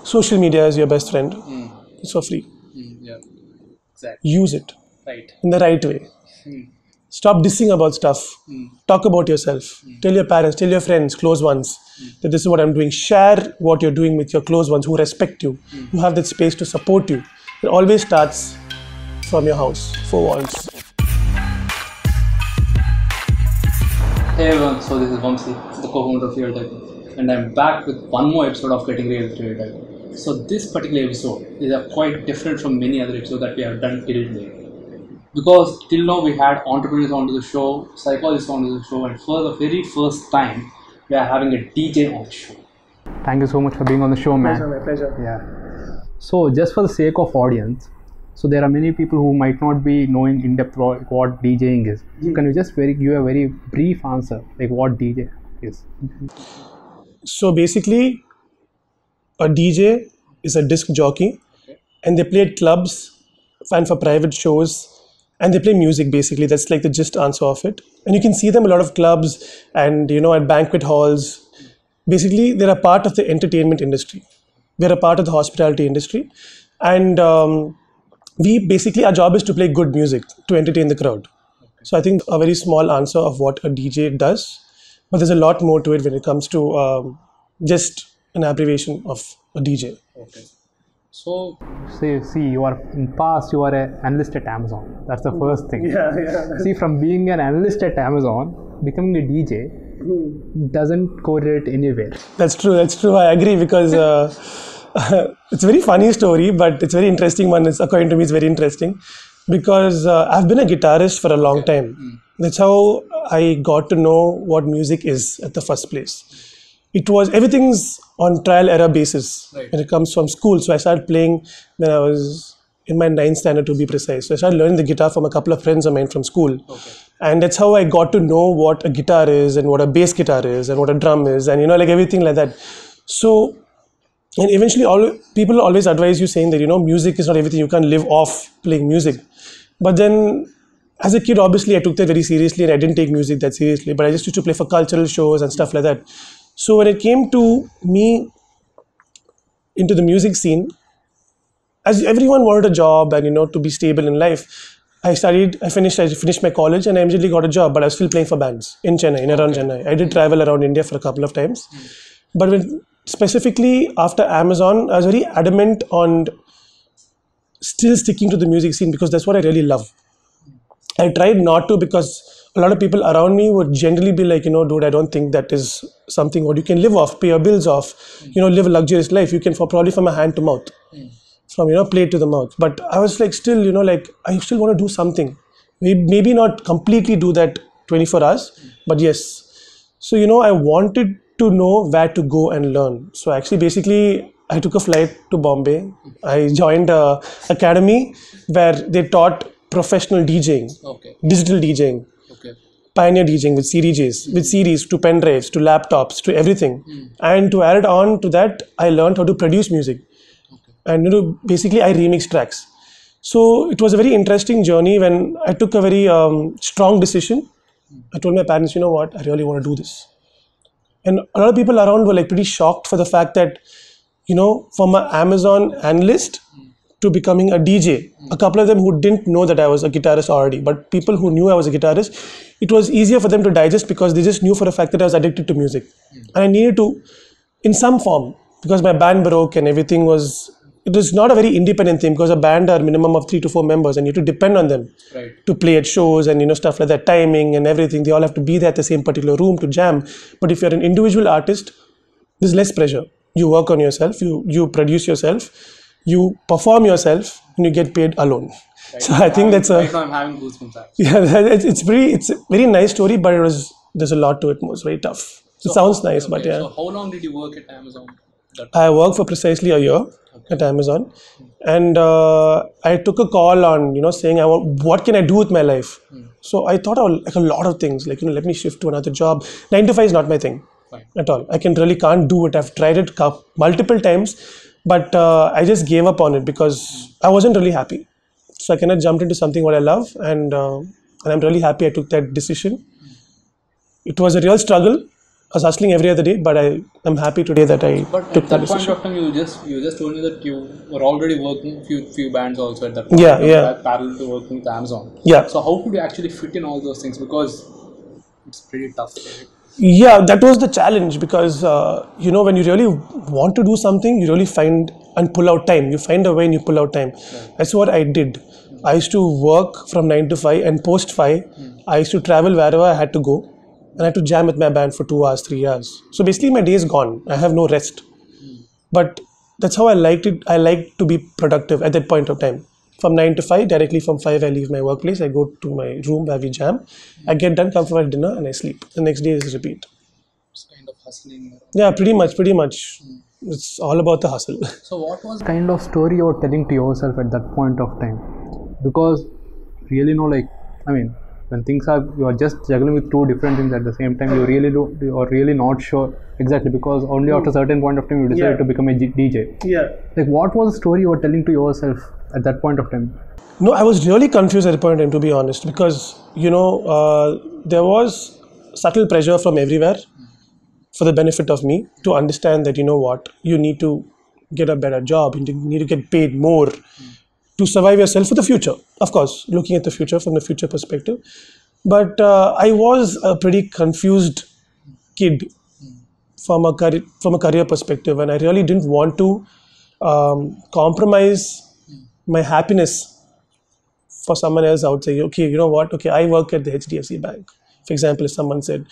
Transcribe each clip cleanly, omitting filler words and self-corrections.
social media is your best friend. It's for free. Yeah, exactly. Use it Right. in the right way. Stop dissing about stuff. Talk about yourself. Tell your parents, tell your friends, close ones, that this is what I'm doing. Share what you're doing with your close ones who respect you, who have that space to support you. It always starts from your house, 4 walls. Hey everyone, so this is Vamsi, the co-founder of Real Tycoon, and I'm back with one more episode of Getting Real with Real Tycoon. So this particular episode is quite different from many other episodes that we have done till today. Because till now we had entrepreneurs onto the show, psychologists onto the show, and for the very first time we are having a DJ on the show. Thank you so much for being on the show, man. My pleasure. Yeah. So just for the sake of audience, so there are many people who might not be knowing in depth what DJing is. So can you just give a very brief answer, like what DJ is? So basically, a DJ is a disc jockey, and they play at clubs and for private shows, and they play music basically. That's like the gist answer of it. And you can see them a lot of clubs and at banquet halls. Basically, they're a part of the entertainment industry. They're a part of the hospitality industry, and our job is to play good music to entertain the crowd. So I think a very small answer of what a DJ does, but there's a lot more to it when it comes to just an abbreviation of a DJ. Okay. So, see, you are in past. You are an analyst at Amazon. That's the first thing. Yeah. See, from being an analyst at Amazon, becoming a DJ doesn't correlate anywhere. That's true. I agree because it's a very funny story, but it's a very interesting one. According to me, it's very interesting because I've been a guitarist for a long time. That's how I got to know what music is at the first place. Everything's on trial error basis when it comes from school. So I started playing when I was in my 9th standard, to be precise. So I started learning the guitar from a couple of friends of mine from school. And that's how I got to know what a guitar is and what a bass guitar is and what a drum is and like everything like that. So, and eventually people always advise you saying that music is not everything, you can't live off playing music. But then as a kid, obviously I took that very seriously and I didn't take music that seriously, but I just used to play for cultural shows and stuff like that. So when it came to me into the music scene, as everyone wanted a job and to be stable in life, I finished my college and I immediately got a job, but I was still playing for bands in Chennai, around Chennai. I did travel around India for a couple of times. But specifically after Amazon, I was very adamant on still sticking to the music scene because that's what I really love. I tried not to because a lot of people around me would generally be like, dude, I don't think that is something what you can live off, pay your bills off, live a luxurious life. You can probably from a hand to mouth, from plate to the mouth. But I was like, still, I still want to do something. Maybe not completely do that 24 hours, but yes. So, I wanted to know where to go and learn. So actually, basically, I took a flight to Bombay. I joined a academy where they taught professional DJing, digital DJing, pioneer DJing with CDJs, with CDs to pen drives, to laptops, to everything. And to add on to that, I learned how to produce music. And basically I remix tracks. So it was a very interesting journey when I took a very strong decision. I told my parents, you know what, I really want to do this. And a lot of people around were like pretty shocked for the fact that, from an Amazon analyst to becoming a DJ, a couple of them who didn't know that I was a guitarist already, but people who knew I was a guitarist, it was easier for them to digest because they just knew for a fact that I was addicted to music. And I needed to, in some form, because my band broke and everything it was not a very independent thing because a band are minimum of 3 to 4 members and you have to depend on them to play at shows and stuff like that, timing and everything. They all have to be there at the same particular room to jam. But if you're an individual artist, there's less pressure. You work on yourself, you produce yourself, you perform yourself, and you get paid alone. So I think that's right now I'm having goosebumps. Yeah, it's a very nice story, but there's a lot to it. It's very tough. It sounds nice, but yeah. So how long did you work at Amazon? I worked for precisely a year at Amazon, and I took a call on saying what can I do with my life. So I thought of like a lot of things, like let me shift to another job. 9 to 5 is not my thing at all. I can't do it. I've tried it multiple times, but I just gave up on it because I wasn't really happy. So I kind of jumped into something what I love, and I'm really happy I took that decision. It was a real struggle, was hustling every other day, but I'm happy today that I But took at that that point decision. of time, you just told me that you were already working few bands also at that point. Yeah, yeah. Parallel to working with Amazon. Yeah. So how could you actually fit in all those things? Because it's pretty tough, right? Yeah, that was the challenge because when you really want to do something, you really find and pull out time. You find a way and you pull out time. Right. That's what I did. I used to work from 9 to 5 and post 5. I used to travel wherever I had to go, and I had to jam with my band for 2 hours, 3 hours. So basically, my day is gone. I have no rest. But that's how I liked it. I liked to be productive at that point of time. From 9 to 5, directly from 5, I leave my workplace. I go to my room where we jam. I get done, come for dinner, and I sleep. The next day is repeat. It's kind of hustling. Yeah, pretty much, pretty much. It's all about the hustle. So what was the kind of story you were telling to yourself at that point of time? Because really when things are, you are just juggling with two different things at the same time, you are really not sure exactly, because only after a certain point of time you decided to become a DJ. Yeah. Like, what was the story you were telling to yourself at that point of time? No, I was really confused at the point in time, to be honest, because there was subtle pressure from everywhere for the benefit of me to understand that you need to get a better job, you need to get paid more to survive yourself for the future. Of course, looking at the future from the future perspective, but I was a pretty confused kid from a career perspective, and I really didn't want to compromise my happiness for someone else out there. Okay, you know what? Okay, I work at the HDFC Bank. For example, if someone said,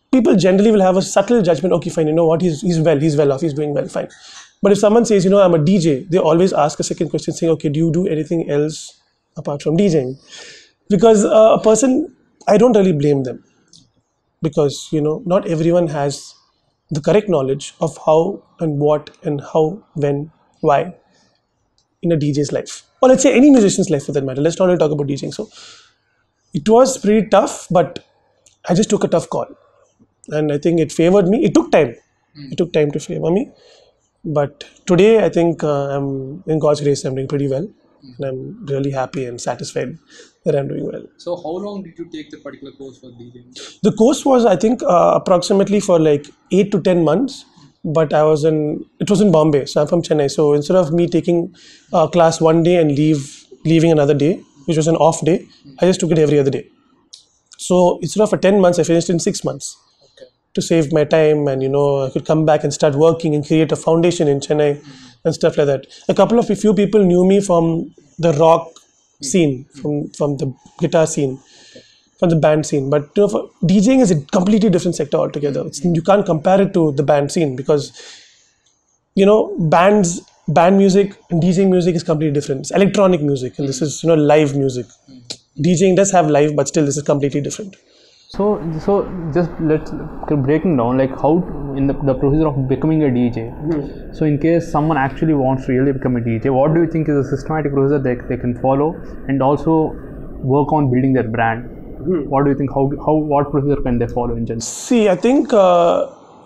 people generally will have a subtle judgment. Okay, fine. You know what? He's well off. He's doing well. Fine. But if someone says, I'm a DJ, they always ask a second question, saying, okay, do you do anything else apart from DJing? Because a person, I don't really blame them, because not everyone has the correct knowledge of how and what and how, when, why in a DJ's life, or let's say any musician's life for that matter. Let's not really talk about DJing. So it was pretty tough, but I just took a tough call, and I think it favored me. It took time. It took time to favor me, but today I think I'm, in God's grace, I'm doing pretty well, and I'm really happy and satisfied that I'm doing well. So how long did you take the particular course for DJing? The course was, I think, approximately for like 8 to 10 months. But it was in Bombay, so I'm from Chennai. So instead of me taking class one day and leaving another day, which was an off day, I just took it every other day. So instead of for 10 months, I finished in 6 months. Okay. To save my time, and I could come back and start working and create a foundation in Chennai and stuff like that. A few people knew me from the rock scene, from the guitar scene, from the band scene. But for DJing is a completely different sector altogether. You can't compare it to the band scene, because band music and DJing music is completely different. It's electronic music, and this is live music. DJing does have live, but still this is completely different. So just let's breaking down, like, how in the procedure of becoming a DJ. So in case someone actually wants to really become a DJ, what do you think is a systematic procedure they can follow, and also work on building their brand? What do you think? What procedure can they follow in general? See, I think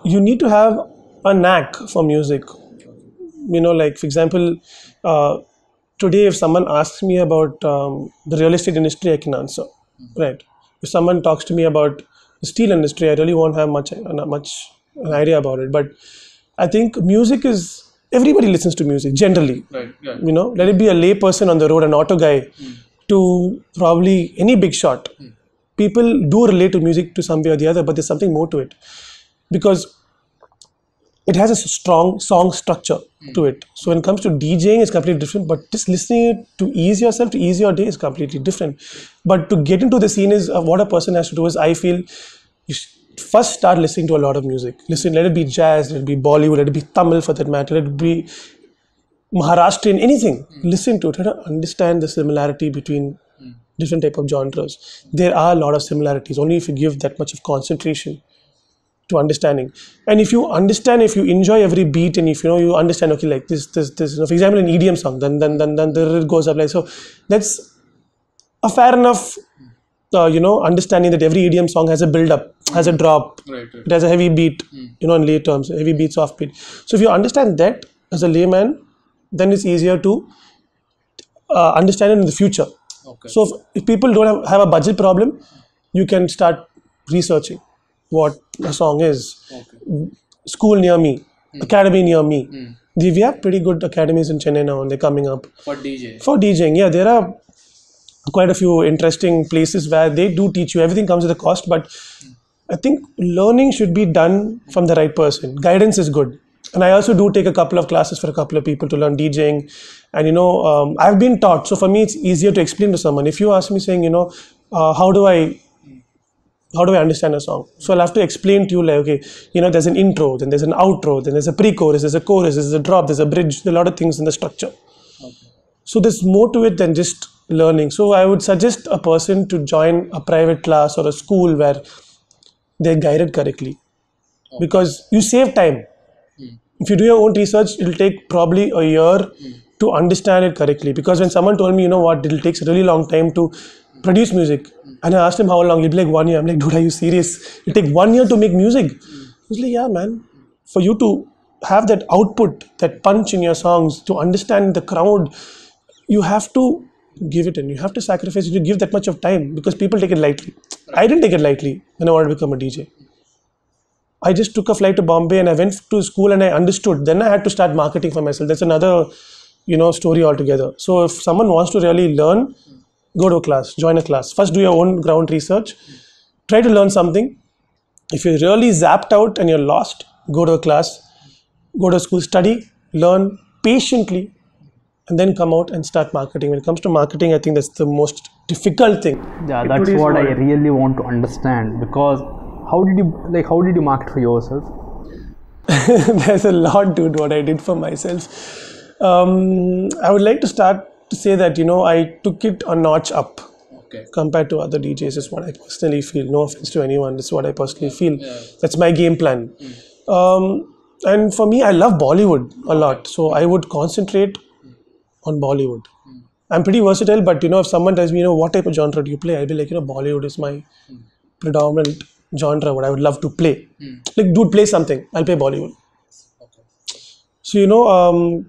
you need to have a knack for music. Like for example, today if someone asks me about the real estate industry, I can answer, right? If someone talks to me about the steel industry, I really won't have much an idea about it. But I think music is, everybody listens to music generally. Right. Yeah. Let it be a lay person on the road, an auto guy, to probably any big shot. People do relate to music to some way or the other, but there's something more to it, because it has a strong song structure to it. So when it comes to DJing, it's completely different, but just listening to ease yourself, to ease your day, is completely different. But to get into the scene is what a person has to do is, I feel, you first start listening to a lot of music. Let it be jazz, let it be Bollywood, let it be Tamil for that matter, let it be Maharashtrian, anything. Listen to it, try to understand the similarity between different type of genres. There are a lot of similarities, only if you give that much of concentration to understanding. And if you understand, if you enjoy every beat, and if you understand, okay, like this, for example, an EDM song, then it goes up like so. That's a fair enough, understanding that every EDM song has a build up, has a drop, Right. it has a heavy beat, in lay terms, heavy beat, soft beat. So if you understand that as a layman, then it's easier to understand it in the future. Okay. So if people don't have a budget problem, you can start researching. what a song is. Okay. School near me, academy near me. We have pretty good academies in Chennai now, and they're coming up. For DJ. For DJing, yeah, there are quite a few interesting places where they do teach you. Everything comes with a cost, but I think learning should be done from the right person. Guidance is good. And I also do take a couple of classes for a couple of people to learn DJing. And, I've been taught. So for me, it's easier to explain to someone. If you ask me saying, how do I understand a song? So I'll have to explain to you like, okay, there's an intro, then there's an outro, then there's a pre-chorus, there's a chorus, there's a drop, there's a bridge, there's a lot of things in the structure. Okay. So there's more to it than just learning. So I would suggest a person to join a private class or a school where they're guided correctly. Because you save time. If you do your own research, it'll take probably a year to understand it correctly. Because when someone told me, it'll take a really long time to produce music. And I asked him how long, he'll be like 1 year. I'm like, dude, are you serious? It'll take 1 year to make music. He's like, yeah, man. For you to have that output, that punch in your songs, to understand the crowd, you have to give it in. You have to sacrifice it to give that much of time because people take it lightly. I didn't take it lightly when I wanted to become a DJ. I just took a flight to Bombay and I went to school and I understood. Then I had to start marketing for myself. That's another, story altogether. So if someone wants to really learn, go to a class, join a class. First do your own ground research. Try to learn something. If you're really zapped out and you're lost, go to a class, go to a school, study, learn patiently, and then come out and start marketing. When it comes to marketing, I think that's the most difficult thing. Yeah, that's what I really want to understand, because how did you market for yourself? There's a lot, dude, what I did for myself. I would like to start to say that, I took it a notch up compared to other DJs is what I personally feel. No offense to anyone, this is what I personally feel. Yeah. That's my game plan. And for me, I love Bollywood a lot. So I would concentrate on Bollywood. I'm pretty versatile, but if someone tells me, what type of genre do you play? I'll be like, Bollywood is my predominant genre, what I would love to play. Like, dude, play something. I'll play Bollywood. Okay. So,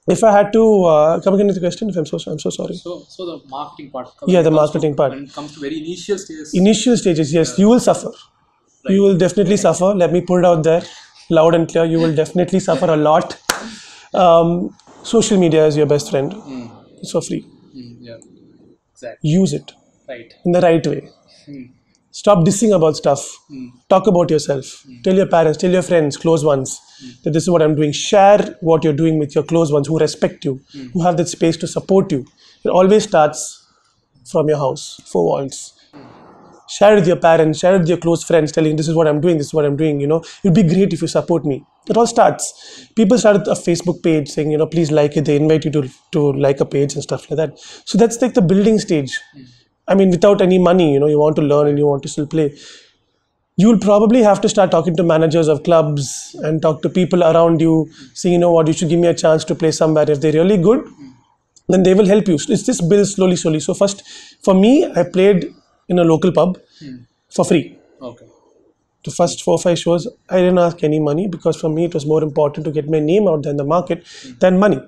if I had to come again with the question, I'm so sorry. So the marketing part. Yeah, the marketing part. When it comes to very initial stages. Initial stages, yes, you will suffer. Right. You will definitely suffer. Let me put it out there, loud and clear. You will definitely suffer a lot. Social media is your best friend. It's for free. Yeah, exactly. Use it. Right. In the right way. Stop dissing about stuff. Talk about yourself. Tell your parents, tell your friends, close ones, that this is what I'm doing. Share what you're doing with your close ones who respect you, who have that space to support you. It always starts from your house, 4 walls. Share with your parents, share with your close friends, telling this is what I'm doing, this is what I'm doing. It'd be great if you support me. It all starts. People started a Facebook page saying, please like it. They invite you to like a page and stuff like that. So that's like the building stage. I mean, without any money, you want to learn and you want to still play. You'll probably have to start talking to managers of clubs and talk to people around you, saying, you should give me a chance to play somewhere. If they're really good, then they will help you. It's just built slowly. So first, for me, I played in a local pub for free. Okay. The first 4 or 5 shows, I didn't ask any money because for me, it was more important to get my name out there in the market than money.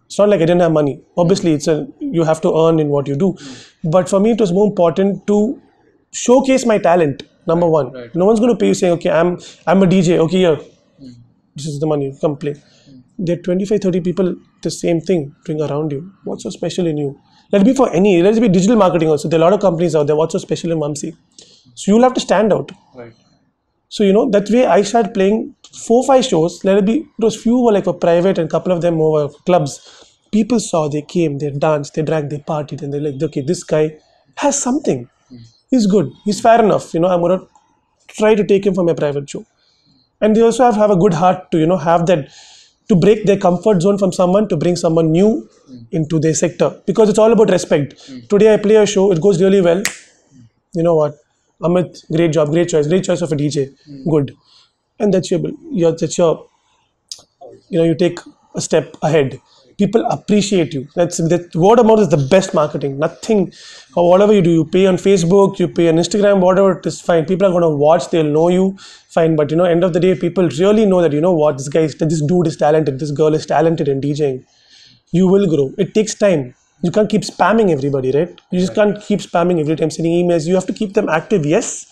It's not like I didn't have money. Obviously, you have to earn in what you do. But for me, it was more important to showcase my talent. Number one. Right. No one's going to pay you saying, okay, I'm a DJ. Okay, here. This is the money. Come play. There are 25, 30 people, the same thing doing around you. What's so special in you? Let it be for let it be digital marketing also. There are a lot of companies out there. What's so special in Vamsi? So you'll have to stand out. Right. So, that way I started playing 4 or 5 shows. Let it be, those few were like for private and a couple of them were clubs. People saw, they came, they danced, they drank, they partied, and they're like, okay, this guy has something. He's good. He's fair enough. I'm going to try to take him for my private show. And they also have a good heart to, have that, to break their comfort zone from someone, to bring someone new into their sector. Because it's all about respect. Today I play a show, it goes really well. You know what? Amit, great job, great choice of a DJ. Good. And that's you take a step ahead. People appreciate you. That word of mouth is the best marketing. Nothing, or whatever you do, you pay on Facebook, you pay on Instagram, whatever it is, fine. People are going to watch, they'll know you, fine. But end of the day, people really know that, this dude is talented, this girl is talented in DJing. You will grow. It takes time. You can't keep spamming everybody, right? You just can't keep spamming every time, sending emails. You have to keep them active, yes.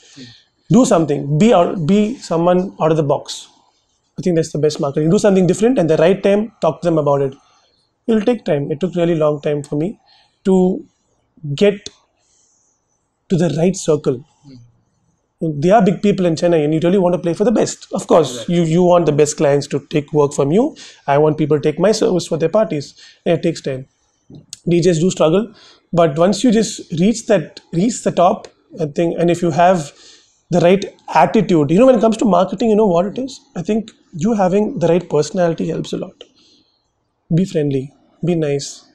Do something. Be someone out of the box. I think that's the best marketing. Do something different, and the right time, talk to them about it. It'll take time. It took really long time for me to get to the right circle. They are big people in Chennai, and you really want to play for the best. Of course, you want the best clients to take work from you. I want people to take my service for their parties, and it takes time. DJs do struggle, but once you just reach the top, I think, and if you have the right attitude, when it comes to marketing, you know what it is. I think you having the right personality helps a lot. Be friendly, be nice,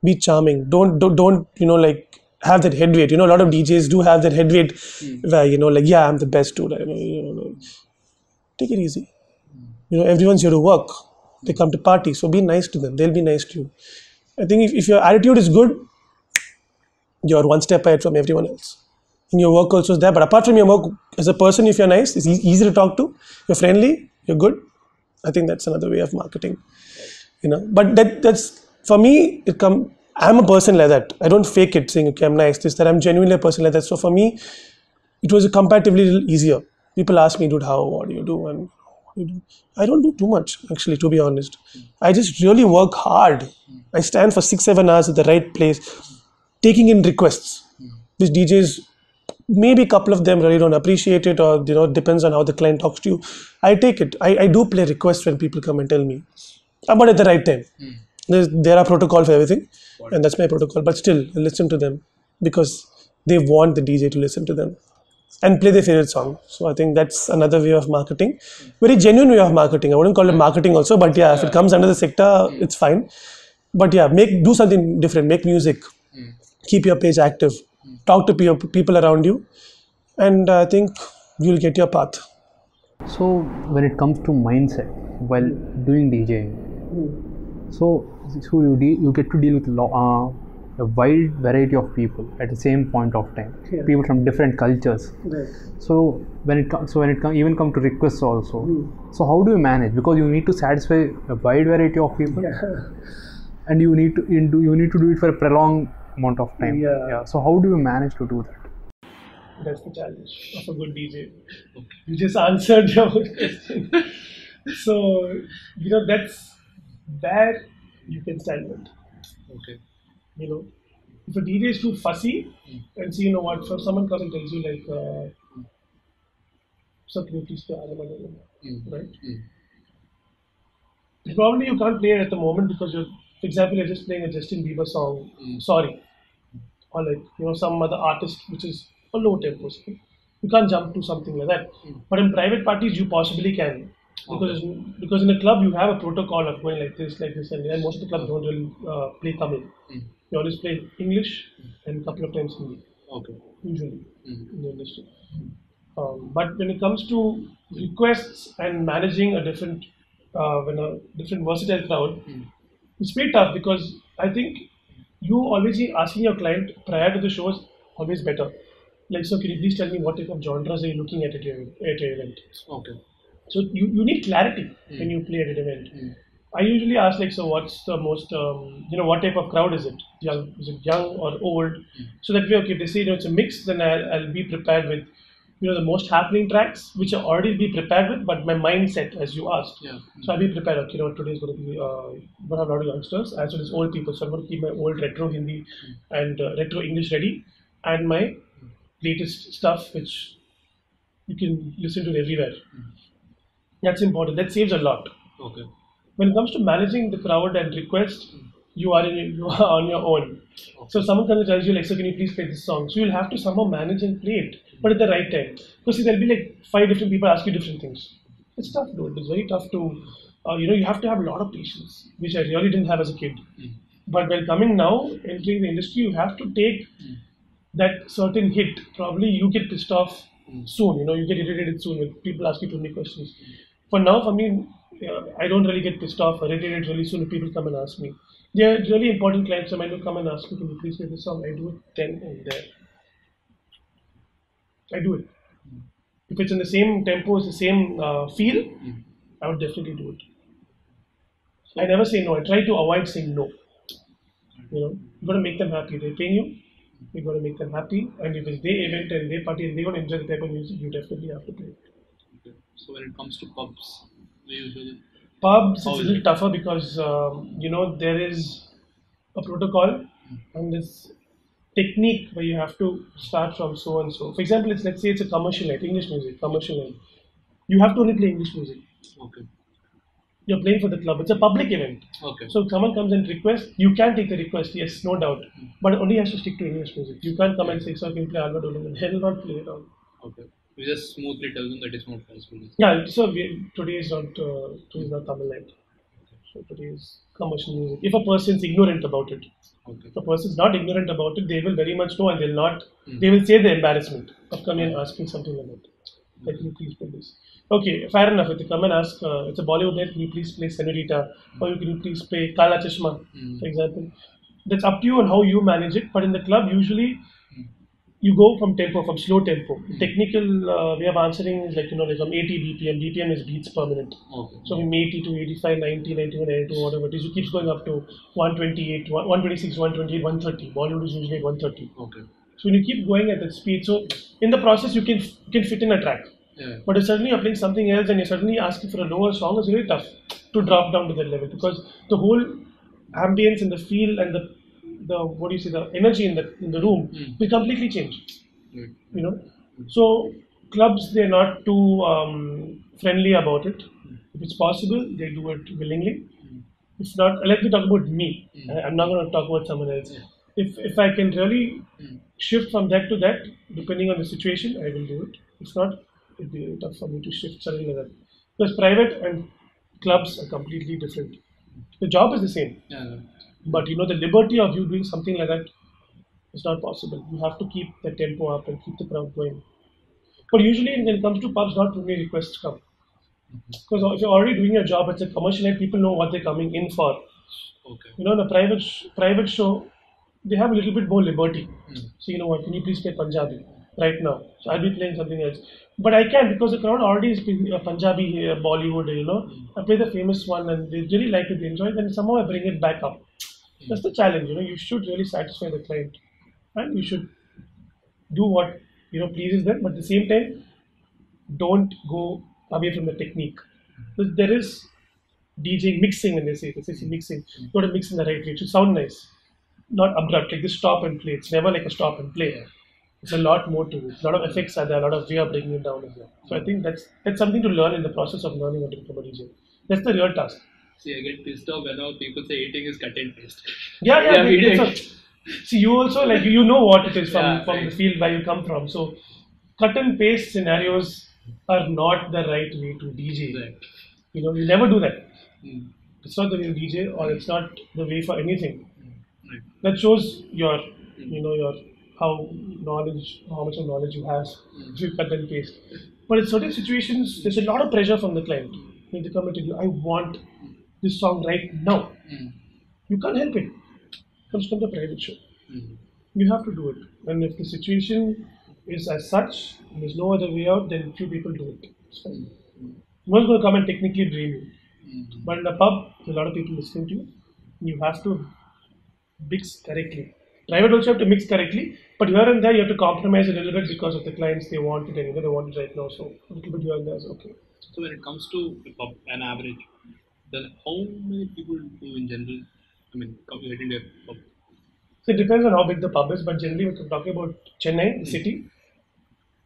be charming. Don't like have that head weight. A lot of DJs do have that head weight where like, yeah, I'm the best dude. Take it easy. Everyone's here to work. They come to party, so be nice to them. They'll be nice to you. I think if your attitude is good, you're one step ahead from everyone else. And your work also is there. But apart from your work, as a person, if you're nice, it's easy to talk to. You're friendly. You're good. I think that's another way of marketing. But that's for me. I'm a person like that. I don't fake it, saying okay, I'm nice. That I'm genuinely a person like that. So for me, it was comparatively a little easier. People ask me, dude, what do you do? And what do you do? I don't do too much, actually, to be honest. I just really work hard. I stand for 6-7 hours at the right place, taking in requests. These DJs, maybe a couple of them really don't appreciate it, or depends on how the client talks to you. I take it. I do play requests when people come and tell me, but at the right time. There are protocols for everything, and that's my protocol. But still, I listen to them because they want the DJ to listen to them and play their favorite song. So I think that's another way of marketing. Very genuine way of marketing. I wouldn't call it marketing also, but yeah, if it comes under the sector, it's fine. But yeah, do something different. Make music. Keep your page active. Talk to people around you, and I think you'll get your path. So when it comes to mindset while doing DJing, so you get to deal with a wide variety of people at the same point of time. Yeah. People from different cultures. Right. So when it even come to requests also. So how do you manage? Because you need to satisfy a wide variety of people, and you need to do it for a prolonged amount of time. Yeah. So how do you manage to do that? That's the challenge of a good DJ. You just answered your question. So, that's where you can stand it. Okay. If a DJ is too fussy, and see, what, so someone comes and tells you like, so can you please play right? Probably you can't play it at the moment because for example, you're just playing a Justin Bieber song, Sorry, or like, some other artist which is a low tempo. You can't jump to something like that. But in private parties, you possibly can. Because in a club, you have a protocol of going like this, and most of the clubs don't really play Tamil. You always play English and a couple of times Hindi. Okay. Usually in the industry. But when it comes to requests and managing a different versatile crowd, it's very tough because I think you always asking your client prior to the show is always better. Like, so can you please tell me what type of genres are you looking at your event? Okay. So you need clarity when you play at an event. I usually ask like, so what's the most, what type of crowd is it? Is it young or old? So that way, okay, if they say it's a mix, then I'll be prepared with, the most happening tracks, which I'll already be prepared with, but my mindset, as you asked. Yeah. So I'll be prepared, okay, today's going to be, going to have a lot of youngsters, as well as old people. So I'm going to keep my old retro Hindi and retro English ready, and my latest stuff, which you can listen to everywhere. That's important. That saves a lot. Okay. When it comes to managing the crowd and request, you are on your own. Okay. So someone comes and tells you like, so can you please play this song? So you'll have to somehow manage and play it, but at the right time. Because there'll be like 5 different people ask you different things. It's tough, dude. It's very tough to, you have to have a lot of patience, which I really didn't have as a kid. But when coming now, entering the industry, you have to take that certain hit. Probably you get pissed off soon. You get irritated soon when people ask you too many questions. For me, I don't really get pissed off or irritated really soon if people come and ask me. They are really important clients. So when you come and ask me, can you please play this song? I do it then and there. I do it. If it's in the same tempo, it's the same feel, I would definitely do it. I never say no. I try to avoid saying no. You got to make them happy. They're paying you. You got to make them happy, and if it's their event and their party and they want to enjoy the type of music, you definitely have to play. Okay. So when it comes to pubs, we usually Pubs, it's a little tougher because there is a protocol and this technique where you have to start from so and so. For example, let's say it's a commercial night, English music, commercial night. You have to only play English music. Okay. You're playing for the club. It's a public event. Okay. So if someone comes and requests, you can take the request, yes, no doubt. But it only has to stick to English music. You can't come and say, so can you play Alva Dolan? They will not play it all. Okay. We just smoothly tell them that it's not possible. Yeah, so today is not Tamil night. So today is commercial music. If a person's ignorant about it, if a person's not ignorant about it, they will very much know and they'll not, they will say the embarrassment of coming and asking something like that. Like, can you please play this? Okay, fair enough. If they come and ask, it's a Bollywood night, can you please play Senorita? Or can you please play Kala Chashma, for example? That's up to you on how you manage it. But in the club, usually you go from tempo, from slow tempo. Technical way of answering is like from 80 BPM. BPM is beats per minute. Okay. So from 80 to 85, 90, 91, 92, whatever it is, it keeps going up to 128, 126, 128, 130. Bollywood is usually 130. Okay. So when you keep going at that speed, so in the process you can fit in a track. Yeah. But if suddenly you're playing something else and you're suddenly asking for a lower song, it's really tough to drop down to that level because the whole ambience and the feel and the the energy in the room will completely change. So clubs, they're not too friendly about it. If it's possible, they do it willingly. If not, let me talk about me. I'm not going to talk about someone else. If I can really shift from that to that, depending on the situation, I will do it. If not, it'll be tough for me to shift suddenly like that. Because private and clubs are completely different. The job is the same. Yeah. But the liberty of you doing something like that is not possible. You have to keep the tempo up and keep the crowd going. But usually when it comes to pubs, not too many requests come. Because if you're already doing your job, it's a commercial night, people know what they're coming in for. Okay. In a private show, they have a little bit more liberty. So what, can you please play Punjabi right now? So I'll be playing something else. But I can because the crowd already is Punjabi, Bollywood, I play the famous one and they really like it, they enjoy it, and somehow I bring it back up. That's the challenge, you should really satisfy the client and you should do what, pleases them, but at the same time, don't go away from the technique. There is DJ mixing when they say mixing. You got to mix in the right way. It should sound nice, not abrupt, like this stop and play. It's never like a stop and play. It's a lot more to it. A lot of effects are there, a lot of way of breaking it down as well. So I think that's something to learn in the process of learning how to become a DJ. That's the real task. See, I get pissed off whenever people say eating is cut and paste. Yeah. See, you also you know what it is from right. the field where you come from. So cut and paste scenarios are not the right way to DJ. Right. You never do that. It's not the way to DJ, or it's not the way for anything. Right. That shows your how much of knowledge you have if you cut and paste. But in certain situations, there's a lot of pressure from the client. They come and tell you, I want this song right now. You can't help it. It comes from the private show. You have to do it. And if the situation is as such, and there's no other way out, then few people do it. It's fine. No one's going to come and technically drain you. But in a pub, there's a lot of people listening to you. You have to mix correctly. Private also have to mix correctly, but here and there you have to compromise a little bit because of the clients, they want it and they want it right now. So a little bit here and there is okay. So when it comes to a pub, an average, then how many people do in general, come into a pub? So it depends on how big the pub is, but generally we're talking about Chennai, the city.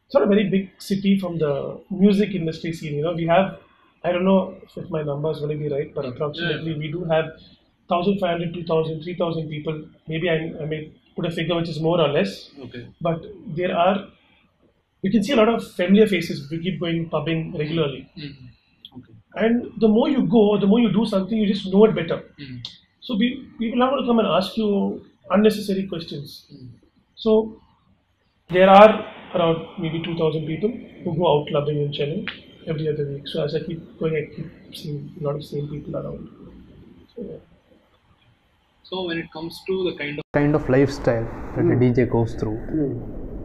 It's not a very big city from the music industry scene. We have, I don't know if my number is going to be right, but approximately we do have 1,500, 2,000, 3,000 people. Maybe I may put a figure which is more or less. Okay. But you can see a lot of familiar faces if you keep going pubbing regularly. Okay. And the more you go, the more you do something, you just know it better. So people are going to come and ask you unnecessary questions. So there are around maybe 2,000 people who go out clubbing in Chennai every other week. So as I keep going, I keep seeing a lot of same people around. So, yeah. So when it comes to the kind of lifestyle that a DJ goes through.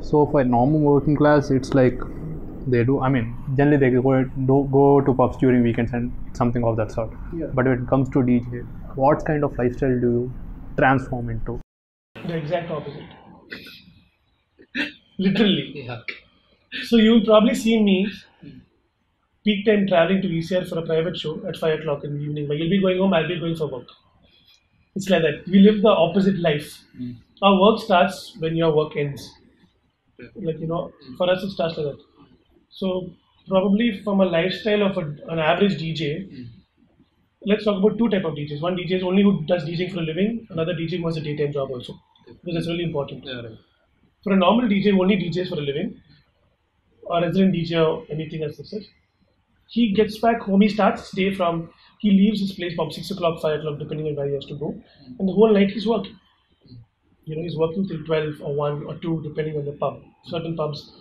So for a normal working class, it's like they do. Generally they go to pubs during weekends and something of that sort. Yeah. But when it comes to DJ, what kind of lifestyle do you transform into? The exact opposite. Literally. Yeah. So you'll probably see me peak time traveling to ECR for a private show at 5 o'clock in the evening. But you'll be going home, I'll be going for work. It's like that. We live the opposite life. Our work starts when your work ends. Like, for us it starts like that. So probably from a lifestyle of an average DJ, let's talk about two type of DJs. One DJ is only who does DJing for a living. Another DJ who has a daytime job also. Because that's really important. Yeah, right. For a normal DJ who only DJs for a living, or resident DJ or anything as such, he gets back home. He starts his day from, he leaves his place from 6 o'clock, 5 o'clock, depending on where he has to go. And the whole night he's working. He's working till 12 or 1 or 2, depending on the pub. Certain pubs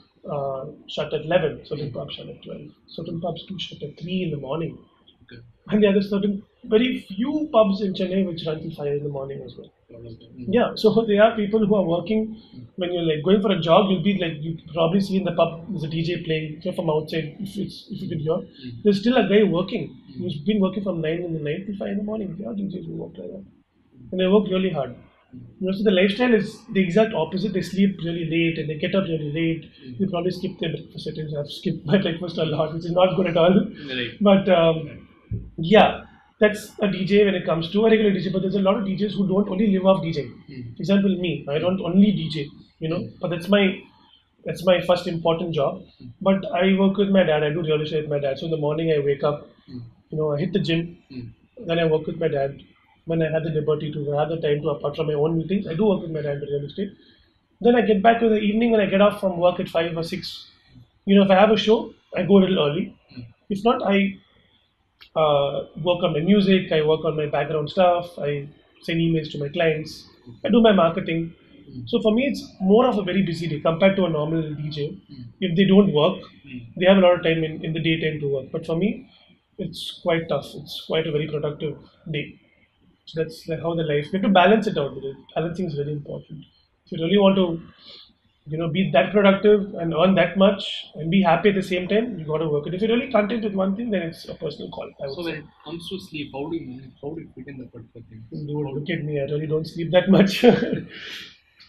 shut at 11, certain pubs shut at 12, certain pubs do shut at 3 in the morning. Okay. And there are certain, very few pubs in Chennai which run till 5 in the morning as well. Yeah, so there are people who are working. When you're like going for a jog, you'll be like, you probably see in the pub there's a DJ playing from outside. If you can hear, there's still a guy working who's been working from 9 in the night till 5 in the morning. There are DJs who work like that, and they work really hard. So the lifestyle is the exact opposite. They sleep really late and they get up really late. They probably skip their breakfast. I've skipped my breakfast a lot, which is not good at all. Right. But yeah, that's a DJ when it comes to a regular DJ. But there's a lot of DJs who don't only live off DJing. For example, me, I don't only DJ, but that's my first important job. But I work with my dad. I do real estate with my dad. So in the morning I wake up, I hit the gym. Then I work with my dad. When I had the liberty to have the time to, apart from my own meetings, I do work with my dad in real estate. Then I get back to the evening when I get off from work at 5 or 6. If I have a show, I go a little early. If not, I work on my music, I work on my background stuff, I send emails to my clients, I do my marketing. So for me, it's more of a very busy day compared to a normal DJ. If they don't work, they have a lot of time in the daytime to work. But for me, it's quite tough. It's quite a very productive day. So that's how the life. You have to balance it out. Because balancing is very important. If you really want to, be that productive and earn that much and be happy at the same time, you got to work it. If you're really content with one thing, then it's a personal call. So when it comes to sleep, how do you manage? How do you fit in that particular thing? Dude, look at me. I really don't sleep that much.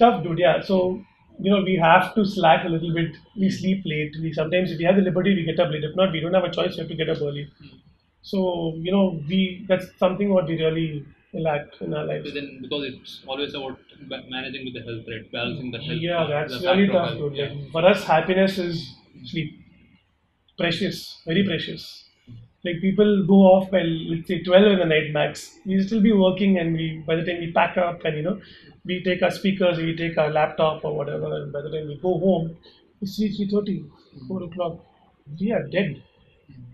Tough, dude. Yeah. So we have to slack a little bit. We sleep late. Sometimes if we have the liberty, we get up late. If not, we don't have a choice. We have to get up early. So that's something what we really lack in our lives. So then, because it's always about managing with the health, right? Balancing the health. Yeah, that's really tough, dude. Yeah. Like, for us, happiness is sleep. Precious, very precious. Like people go off by, let's say, 12 in the night max. We still be working, and by the time we pack up and we take our speakers, we take our laptop or whatever, and by the time we go home, it's 3:30, 4 o'clock. We are dead.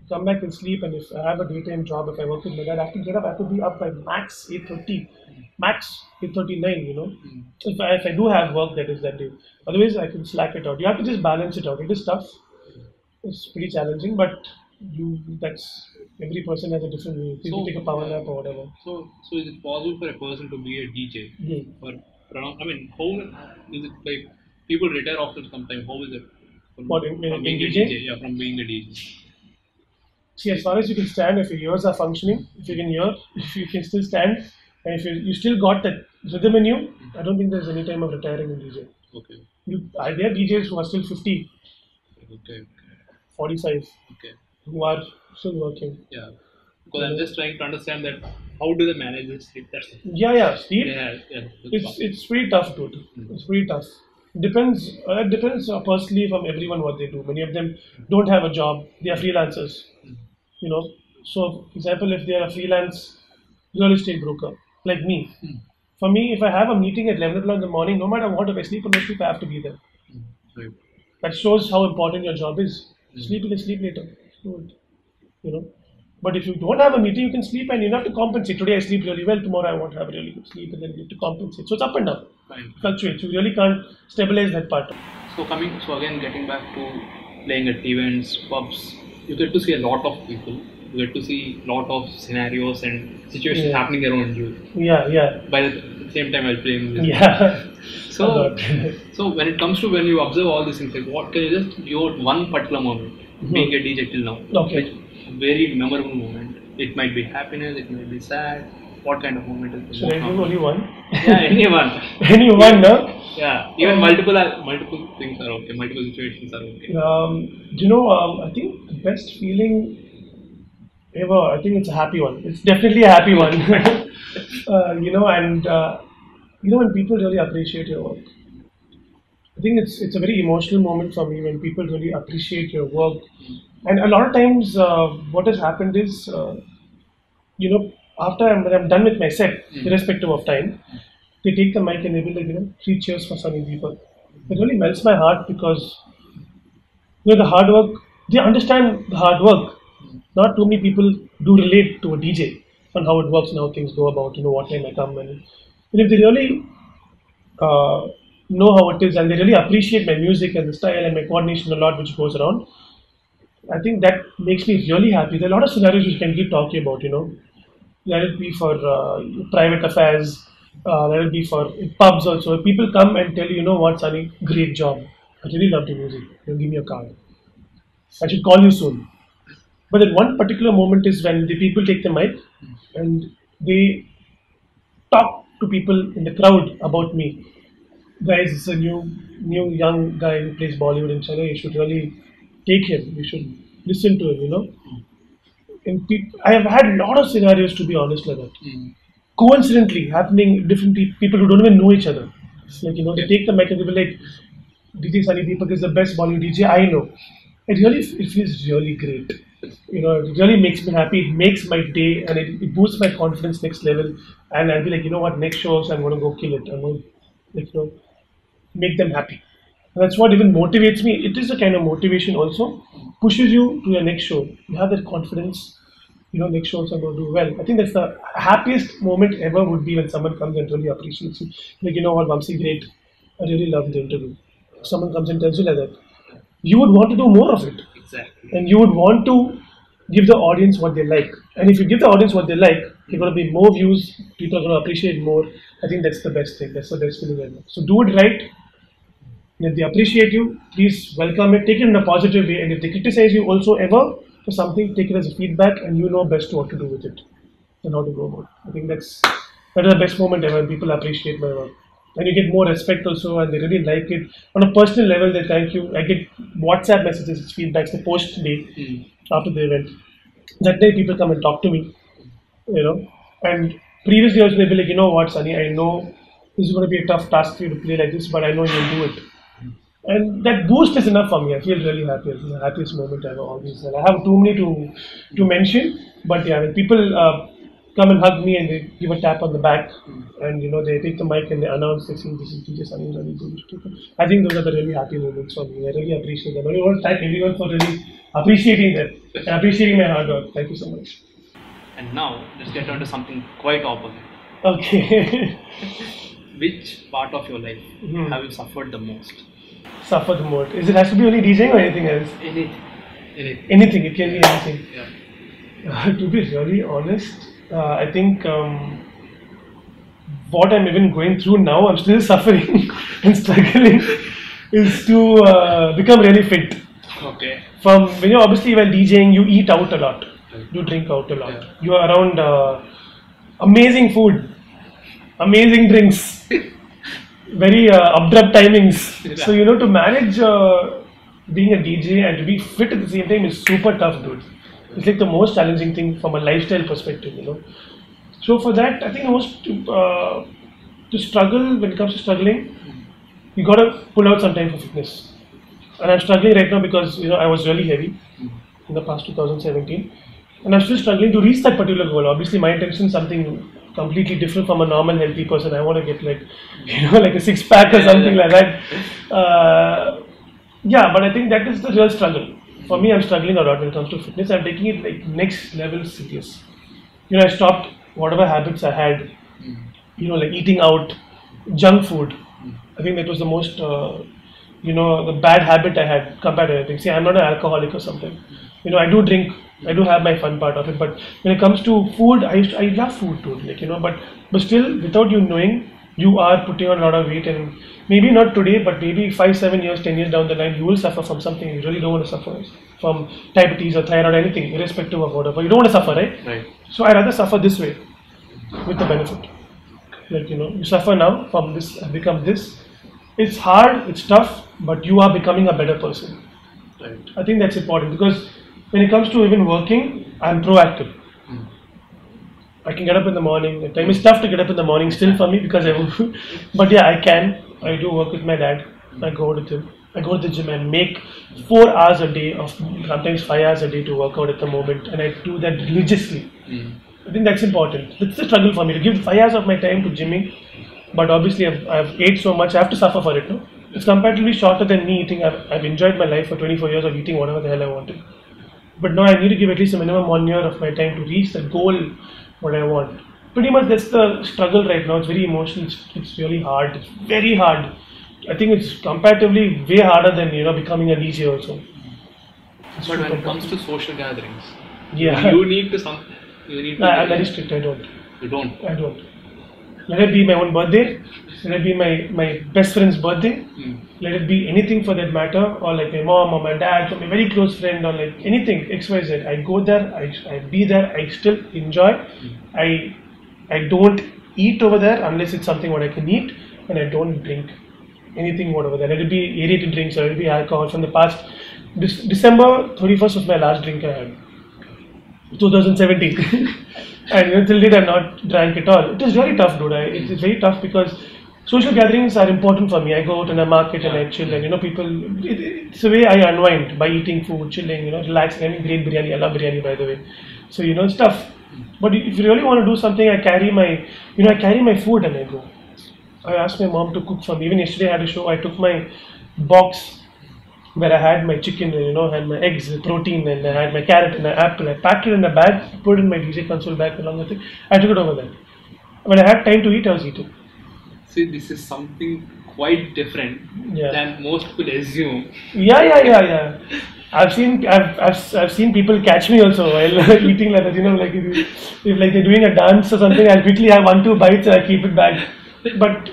Come back and sleep, and if I have a daytime job, if I work with my dad, I have to get up. I have to be up by max 8:30, max 8:39. If I do have work, that is that day. Otherwise, I can slack it out. You have to just balance it out. It is tough. It's pretty challenging, but that's every person has a different way. If you take a power nap or whatever. So is it possible for a person to be a DJ? Or how is it like people retire after some time? How is it from being a DJ? Yeah, from being a DJ. See, as far as you can stand, if your ears are functioning, if you can hear, if you can still stand, and if you still got that rhythm in you, I don't think there's any time of retiring in DJ. Okay. There are DJs who are still 50, okay. 45, okay. who are still working. Yeah. Because I'm just trying to understand that how do they manage their sleep? That's it. Yeah, sleep. Yeah. It's pretty tough, dude. It's pretty tough. It depends personally from everyone what they do. Many of them don't have a job. They are freelancers. So for example, if they are a freelance real estate broker like me, for me, if I have a meeting at 11 o'clock in the morning, no matter what, if I sleep or not sleep, I have to be there. Right. That shows how important your job is. Sleep, you can sleep later. But if you don't have a meeting, you can sleep and you have to compensate. Today I sleep really well, tomorrow I won't have really good sleep, and then you have to compensate. So it's up and down. Fine. Fluctuates. You really can't stabilize that part. So again, getting back to playing at events, pubs, you get to see a lot of people. You get to see a lot of scenarios and situations happening around you. Yeah. By the same time, while playing music. Yeah. So when it comes to when you observe all these things, like what can you just give out one particular moment being a DJ till now? Okay. A very memorable moment. It might be happiness, it might be sad, what kind of moment is the Should I most do only one? Yeah, anyone. Anyone, no? Yeah, even multiple things are okay. Multiple situations are okay. I think the best feeling ever, I think it's a happy one. It's definitely a happy one. When people really appreciate your work. I think it's a very emotional moment for me when people really appreciate your work. And a lot of times, what has happened is, when I'm done with my set, irrespective of time, they take the mic and they will like, 3 cheers for Sunny Deepak. It really melts my heart because the hard work, they understand the hard work. Not too many people do relate to a DJ and how it works and how things go about, what time I come and if they really know how it is and they really appreciate my music and the style and my coordination a lot which goes around, I think that makes me really happy. There are a lot of scenarios we can keep talking about, let it be for private affairs, let it be for pubs also. People come and tell you, what, Sunny, great job. I really love your music. Give me a card. I should call you soon. But at one particular moment is when the people take the mic and they talk to people in the crowd about me. Guys, it's a new young guy who plays Bollywood in Chennai. You should really take him. You should listen to him, And I have had a lot of scenarios, to be honest, like that. Coincidentally happening, different people who don't even know each other. It's like, they take the mic and they be like, DJ Sunny Deepak is the best Bollywood DJ I know. It feels really great. It really makes me happy. It makes my day and it boosts my confidence next level. And I'll be like, next shows I'm going to go kill it. I'm going to, make them happy. And that's what even motivates me. It is a kind of motivation also. Pushes you to your next show. You have that confidence. Next shows I'm going to do well. I think that's the happiest moment ever would be when someone comes and really appreciates you. Like, what, Vamsi, great. I really loved the interview. Someone comes and tells you like that. You would want to do more of it. Exactly. And you would want to give the audience what they like. And if you give the audience what they like, there are going to be more views, people are going to appreciate more. I think that's the best thing. That's the best feeling ever. So do it right. And if they appreciate you, please welcome it. Take it in a positive way. And if they criticize you also ever for something, take it as a feedback and you know best what to do with it and how to go about it. I think that's the best moment ever when people appreciate my work. And you get more respect also and they really like it. On a personal level, they thank you. I get WhatsApp messages, feedbacks, the post day after the event. That day people come and talk to me, And previously also they'll be like, what, Sunny, I know this is going to be a tough task for you to play like this, but I know you'll do it. And that boost is enough for me. I feel really happy. It's the happiest moment ever. Always. And I have too many to mention, but yeah, when people come and hug me and they give a tap on the back and they take the mic and they announce, they say, this is DJ Sunny Deepak. I think those are the really happy moments for me. I really appreciate them. I want to thank everyone for really appreciating that and appreciating my hard work. Thank you so much. And now let's get on to something quite opposite. Okay. Which part of your life have you suffered the most? Suffer the most. It has to be only DJing or anything else? Anything. It can be anything. Yeah. To be really honest, I think what I'm even going through now, I'm still suffering and struggling, is to become really fit. Okay. From obviously while DJing, you eat out a lot, you drink out a lot, you are around amazing food, amazing drinks, very abrupt timings. Yeah. So to manage being a DJ and to be fit at the same time is super tough, dude. It's like the most challenging thing from a lifestyle perspective, So for that, I think to struggle, when it comes to struggling, you gotta pull out some time for fitness. And I'm struggling right now because I was really heavy in the past 2017, and I'm still struggling to reach that particular goal. Obviously, my intention is something completely different from a normal healthy person. I want to get like like a six-pack or something like that. But I think that is the real struggle. For me, I'm struggling a lot when it comes to fitness. I'm taking it like next level serious. I stopped whatever habits I had, like eating out, junk food. I think that was the most, the bad habit I had compared to everything. See, I'm not an alcoholic or something. I do drink, I do have my fun part of it. But when it comes to food, I love food too. But still, without you knowing, you are putting on a lot of weight, and maybe not today, but maybe 5, 7 years, 10 years down the line, you will suffer from something you really don't want to suffer from, diabetes or thyroid or anything, irrespective of whatever. You don't want to suffer, right? Right. So I rather suffer this way with the benefit. Like, you suffer now from this and become this. It's hard, it's tough, but you are becoming a better person. Right. I think that's important because when it comes to even working, I'm proactive. I can get up in the morning. At times it's tough to get up in the morning still for me because but yeah, I can. I do work with my dad. I go with him. I go to the gym and make 4 hours a day of sometimes 5 hours a day to work out at the moment, and I do that religiously. I think that's important. It's a struggle for me to give 5 hours of my time to gymming, but obviously I've ate so much, I have to suffer for it. No? It's comparatively shorter than me eating. I've enjoyed my life for 24 years of eating whatever the hell I wanted. But now I need to give at least a minimum 1 year of my time to reach the goal what I want. Pretty much that's the struggle right now. It's very emotional. It's really hard. It's very hard. I think it's comparatively way harder than becoming a DJ also. But when it comes to social gatherings, yeah, you need to some. You need to. I'm very strict. I don't. You don't. I don't. Let it be my own birthday. Let it be my best friend's birthday. Let it be anything for that matter, or like my mom or my dad or my very close friend, or like anything XYZ. I go there. I be there. I still enjoy. I don't eat over there unless it's something what I can eat, and I don't drink anything whatever there. Let it be aerated drinks or let it be alcohol. From the past, December 31st was my last drink I had. 2017. And until date I've not drank at all. It is very tough, dude. It's very tough because social gatherings are important for me. I go out in a market and I chill, and people. It's the way I unwind by eating food, chilling, relaxing. I mean, great biryani. I love biryani, by the way. So it's tough. But if you really want to do something, I carry my food and I go. I asked my mom to cook for me. Even yesterday I had a show. I took my box where I had my chicken, and my eggs, the protein, and I had my carrot and my apple. I packed it in a bag, put it in my DJ console bag along with it. I took it over there. When I had time to eat, I was eating. See, this is something quite different than most people assume. Yeah. I've seen people catch me also while eating like that. Like if like they're doing a dance or something, I'll quickly have 1-2 bites and I keep it back. But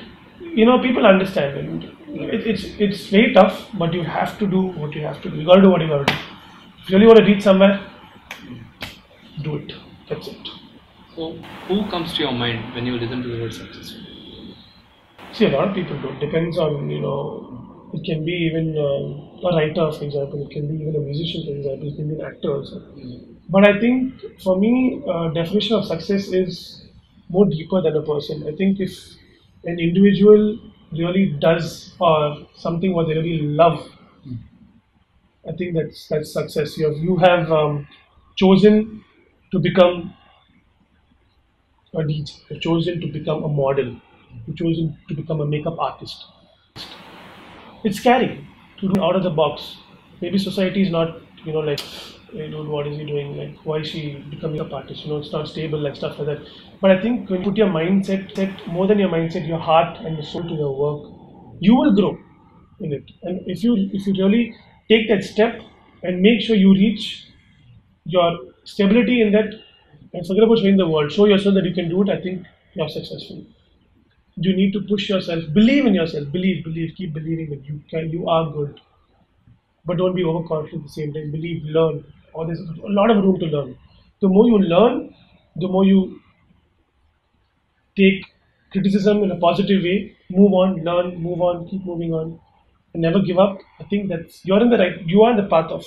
people understand, and it's very tough. But you have to do what you have to do. You gotta do what you gotta do. If you really want to reach somewhere, do it. That's it. So, who comes to your mind when you listen to the word successful? See, a lot of people do. It depends on It can be even a writer, for example. It can be even a musician, for example. It can be an actor also. But I think for me, definition of success is more deeper than a person. I think if an individual really does or something what they really love, I think that's success. You have chosen to become a DJ. You've chosen to become a model. You've chosen to become a makeup artist. It's scary to do out of the box. Maybe society is not, like, hey, dude, what is he doing? Like, why is she becoming a artist? It's not stable and stuff like that. But I think when you put your mindset, more than your mindset, your heart and your soul to your work, you will grow in it. And if you really take that step and make sure you reach your stability in that, and forget about showing the world, show yourself that you can do it, I think you're successful. You need to push yourself, believe in yourself, believe, keep believing that you are good. But don't be overconfident at the same time. Believe, learn. There's a lot of room to learn. The more you learn, the more you take criticism in a positive way, move on, learn, move on, keep moving on, and never give up. I think you are in the path of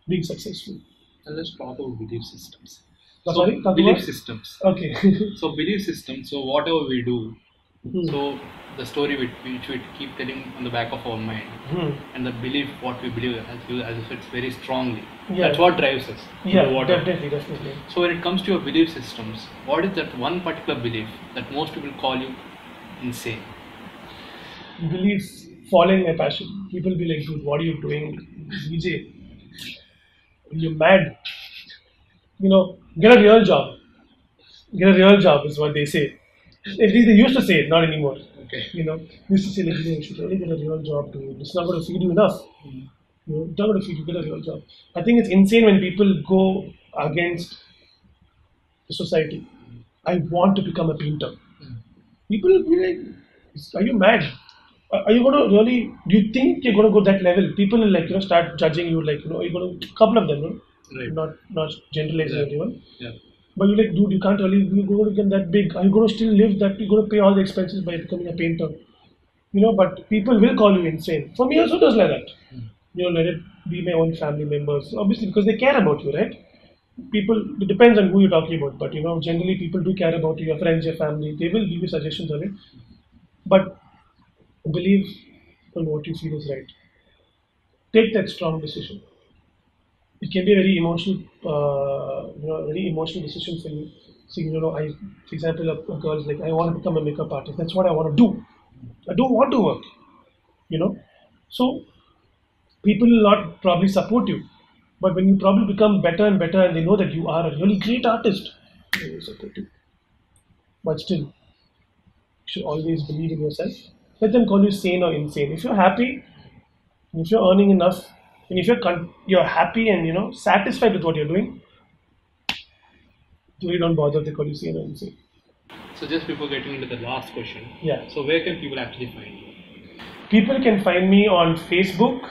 being successful. And let's talk about belief systems. Belief systems. Okay. So belief systems. So whatever we do, so the story which we keep telling on the back of our mind, and the belief what we believe as if it's very strongly. Yeah. That's what drives us. Yeah, definitely. So when it comes to your belief systems, what is that one particular belief that most people call you insane? Belief, following my passion. People be like, dude, what are you doing, DJ? You're mad. Get a real job. Get a real job is what they say. At least they used to say it, not anymore. Okay. Used to say like, you should really get a real job to. It's not going to feed you enough. It's not going to feed you. Get a real job. I think it's insane when people go against the society. I want to become a painter. People will be like, are you mad? Are you going to really? Do you think you're going to go that level? People will start judging you. Like you're going to. A couple of them, Right. Not generalizing everyone. Yeah. But you're like, dude, you can't really, you're going to become that big. Are you going to still live that? You're going to pay all the expenses by becoming a painter. But people will call you insane. For me also it was like that. Let it be my own family members. Obviously, because they care about you, right? People, it depends on who you're talking about. But, generally people do care about you, your friends, your family. They will give you suggestions on it. But believe on what you feel is right. Take that strong decision. It can be a very emotional, very emotional decision for you. So, for example, a girl's like, I want to become a makeup artist. That's what I want to do. I don't want to work. So people will not probably support you. But when you probably become better and better and they know that you are a really great artist, they will support you. But still, you should always believe in yourself. Let them call you sane or insane. If you're happy, if you're earning enough, and if you're happy and satisfied with what you're doing, you don't bother if they call you sane or insane. So just before getting into the last question, Yeah. so where can people actually find you? People can find me on Facebook,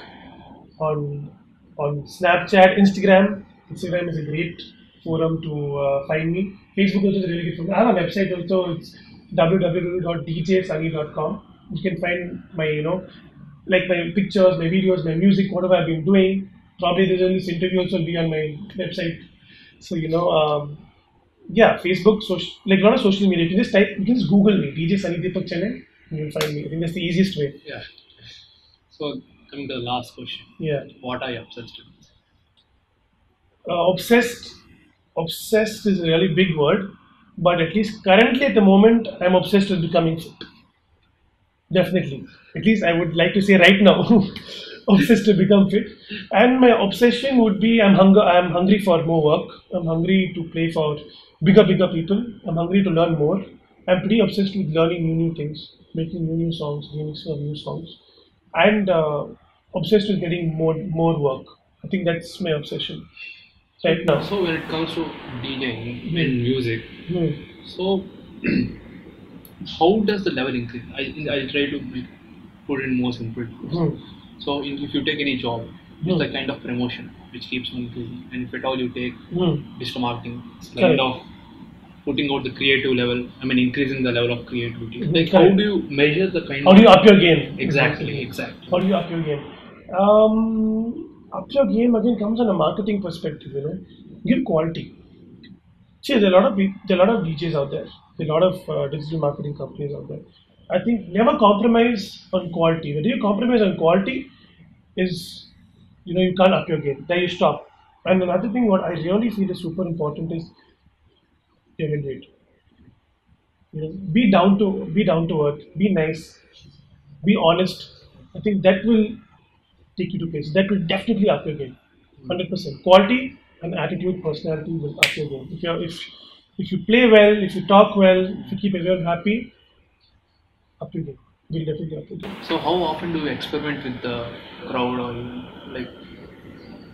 on Snapchat, Instagram. Instagram is a great forum to find me. Facebook also is a really good forum. I have a website also. It's www.djsunny.com. You can find my, like my pictures, my videos, my music, whatever I've been doing. Probably this interview also will be on my website. So, yeah, Facebook, like a lot of social media. You can just Google me, DJ Sunny Deepak channel, and you'll find me. I think that's the easiest way. Yeah. So coming to the last question. Yeah. What are you obsessed with? Obsessed is a really big word, but at least currently at the moment, I'm obsessed with becoming fit. Definitely. At least I would like to say right now, obsessed to become fit. And my obsession would be I'm hungry for more work. I'm hungry to play for bigger people. I'm hungry to learn more. I'm pretty obsessed with learning new things, making new songs, remixing of new songs, and obsessed with getting more work. I think that's my obsession right now. So when it comes to DJing and music, so how does the level increase? I'll try to put it in more simple. So if you take any job, it's a kind of promotion which keeps on increasing, and if at all you take digital marketing, it's kind of putting out the creative level. I mean, increasing the level of creativity. Like, how do you measure the kind? How do you up your game? Exactly. How do you up your game? Up your game again comes on a marketing perspective. Give quality. See, there are a lot of DJs out there. There are a lot of digital marketing companies out there. I think never compromise on quality. When you compromise on quality, is you can't up your game. There you stop. And another thing, what I really feel is super important is human rate. Be down to earth. Be nice. Be honest. I think that will take you to places. That will definitely up your game. 100%. Quality and attitude, personality will up your game. If you play well, if you talk well, if you keep everyone happy, up your game. Will definitely up your game. So how often do you experiment with the crowd, or like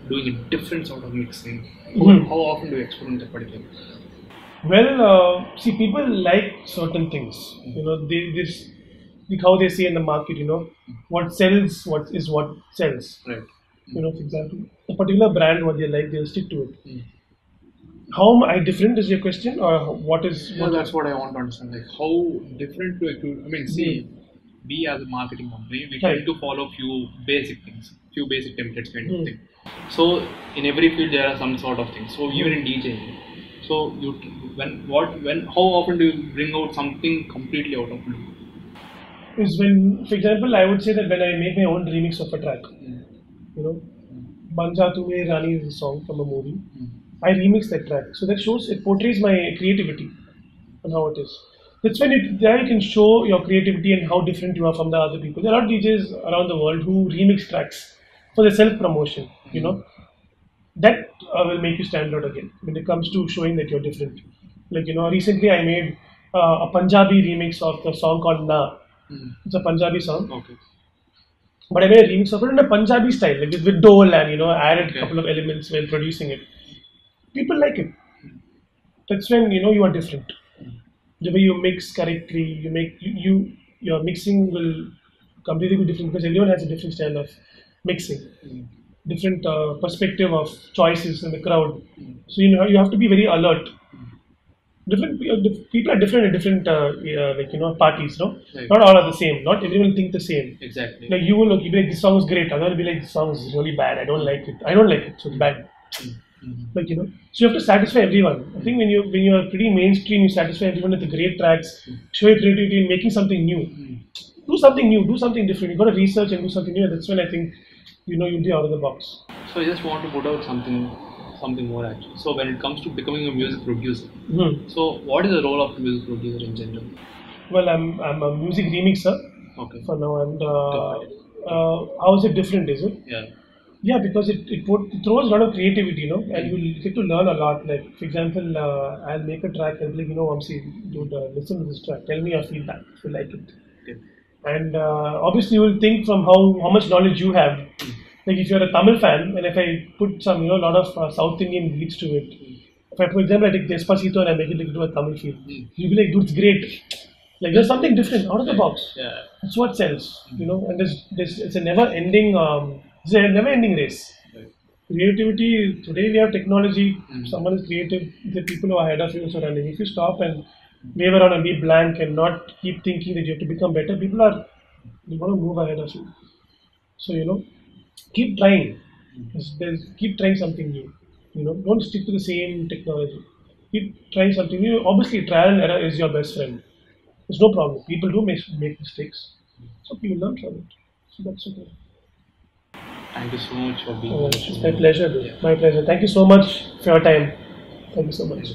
doing a different sort of mixing? How often do you experiment with particular? Well, see, people like certain things. This like how they say in the market. What sells, what sells. Right. For example, a particular brand, what they like, they'll stick to it. How am I different is your question, or what is? Yeah, that's what I want to understand. Like, how different do you? I mean, see, we as a marketing company, we tend to follow few basic things, few basic templates kind of thing. So in every field there are some sort of things. So even in DJing, so how often do you bring out something completely out of blue? Is when, for example, I would say that when I make my own remix of a track, Banja Tu Mere Rani is a song from a movie. I remix that track, so that shows, it portrays my creativity and how it is. That's when you can show your creativity and how different you are from the other people. There are DJs around the world who remix tracks for their self-promotion. That will make you stand out again when it comes to showing that you're different. Like recently I made a Punjabi remix of the song called Na. It's a Punjabi song. Okay. But I made a remix of it in a Punjabi style, like with dole and added a couple of elements while producing it. People like it. That's when you are different. The way you mix correctly, your mixing will completely be different because everyone has a different style of mixing, different perspective of choices in the crowd. So you have to be very alert people are different in different like parties, no? Right. Not all are the same. Not everyone think the same. Exactly. Like you will be like, this song is great. Other will be like, this song is really bad. I don't like it. I don't like it, so it's bad. Like so you have to satisfy everyone. I think when you are pretty mainstream, you satisfy everyone with the great tracks, show your creativity, making something new. Do something new, do something different. You got to research and do something new. That's when I think you'll be out of the box. So I just want to put out something more actually. So when it comes to becoming a music producer, so what is the role of a music producer in general? Well, I'm a music remixer. Okay. For now, and how is it different? Is it? Yeah. Yeah, because it throws a lot of creativity, and you get to learn a lot. Like, for example, I'll make a track and be like, Vamsi, dude, listen to this track. Tell me your feedback if you like it. Okay. And obviously, you will think from how much knowledge you have. Like, if you're a Tamil fan, and if I put some, a lot of South Indian beats to it. If I, for example, I take Despacito and I make it into a Tamil feel, you'll be like, dude, it's great. Like, there's something different out of the box. Yeah. That's what sells, and it's a never-ending. It's a never-ending race. Right. Creativity, today we have technology, someone is creative, the people who are ahead of you are running. If you stop and wave around and be blank and not keep thinking that you have to become better, they want to move ahead of you. So, keep trying. Keep trying something new. Don't stick to the same technology. Keep trying something new. Obviously, trial and error is your best friend. There's no problem. People do make mistakes. So people learn from it. So that's okay. Thank you so much for being here. It's my pleasure, dude. My pleasure. Thank you so much for your time. Thank you so much.